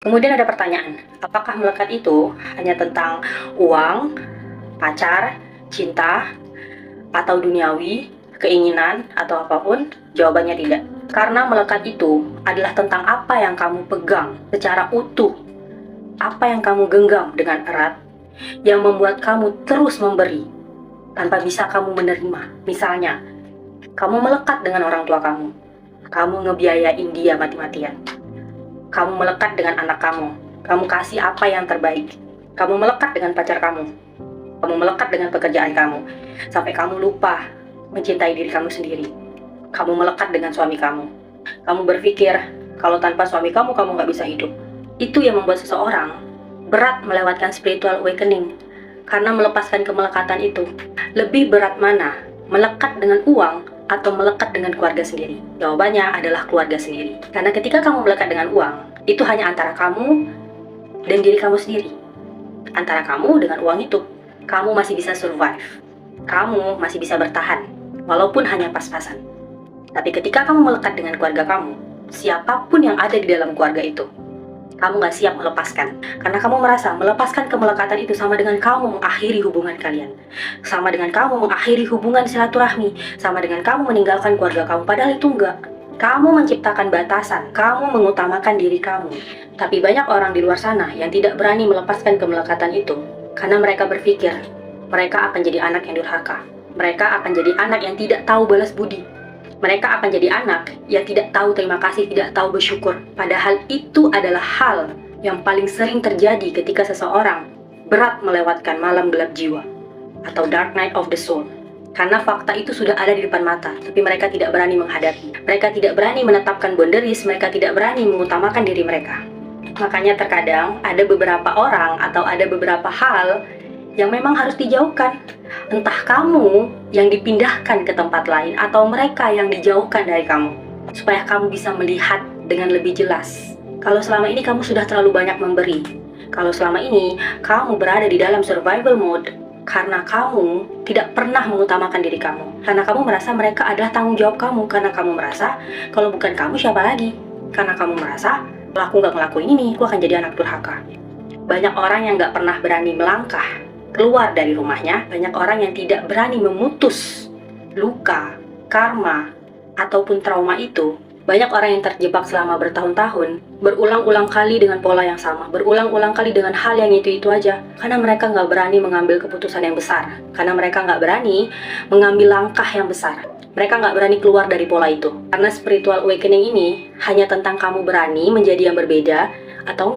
Kemudian ada pertanyaan, apakah melekat itu hanya tentang uang, pacar, cinta, atau duniawi, keinginan, atau apapun? Jawabannya tidak. Karena melekat itu adalah tentang apa yang kamu pegang secara utuh, apa yang kamu genggam dengan erat, yang membuat kamu terus memberi, tanpa bisa kamu menerima. Misalnya, kamu melekat dengan orang tua kamu ngebiayain dia mati-matian. Kamu melekat dengan anak kamu kasih apa yang terbaik. Kamu melekat dengan pacar kamu melekat dengan pekerjaan kamu, sampai kamu lupa mencintai diri kamu sendiri. Kamu melekat dengan suami kamu berpikir, kalau tanpa suami kamu nggak bisa hidup. Itu yang membuat seseorang berat melewatkan spiritual awakening, karena melepaskan kemelekatan itu. Lebih berat mana? Melekat dengan uang atau melekat dengan keluarga sendiri? Jawabannya adalah keluarga sendiri. Karena ketika kamu melekat dengan uang, itu hanya antara kamu dan diri kamu sendiri. Antara kamu dengan uang itu, kamu masih bisa survive. Kamu masih bisa bertahan, walaupun hanya pas-pasan. Tapi ketika kamu melekat dengan keluarga kamu, siapapun yang ada di dalam keluarga itu, kamu gak siap melepaskan. Karena kamu merasa melepaskan kemelekatan itu sama dengan kamu mengakhiri hubungan kalian. Sama dengan kamu mengakhiri hubungan silaturahmi. Sama dengan kamu meninggalkan keluarga kamu. Padahal itu enggak. Kamu menciptakan batasan. Kamu mengutamakan diri kamu. Tapi banyak orang di luar sana yang tidak berani melepaskan kemelekatan itu. Karena mereka berpikir, mereka akan jadi anak yang durhaka. Mereka akan jadi anak yang tidak tahu balas budi. Mereka akan jadi anak yang tidak tahu terima kasih, tidak tahu bersyukur. Padahal itu adalah hal yang paling sering terjadi ketika seseorang berat melewatkan malam gelap jiwa atau dark night of the soul. Karena fakta itu sudah ada di depan mata, tapi mereka tidak berani menghadapi. Mereka tidak berani menetapkan boundaries, mereka tidak berani mengutamakan diri mereka. Makanya terkadang ada beberapa orang atau ada beberapa hal yang memang harus dijauhkan. Entah kamu yang dipindahkan ke tempat lain atau mereka yang dijauhkan dari kamu, supaya kamu bisa melihat dengan lebih jelas. Kalau selama ini kamu sudah terlalu banyak memberi, kalau selama ini kamu berada di dalam survival mode karena kamu tidak pernah mengutamakan diri kamu, karena kamu merasa mereka adalah tanggung jawab kamu, karena kamu merasa kalau bukan kamu siapa lagi, karena kamu merasa kalau aku nggak ngelakuin ini, aku akan jadi anak durhaka. Banyak orang yang nggak pernah berani melangkah keluar dari rumahnya, banyak orang yang tidak berani memutus luka, karma, ataupun trauma itu. Banyak orang yang terjebak selama bertahun-tahun, berulang-ulang kali dengan pola yang sama, berulang-ulang kali dengan hal yang itu-itu aja, karena mereka nggak berani mengambil keputusan yang besar, karena mereka nggak berani mengambil langkah yang besar. Mereka nggak berani keluar dari pola itu, karena spiritual awakening ini hanya tentang kamu berani menjadi yang berbeda, atau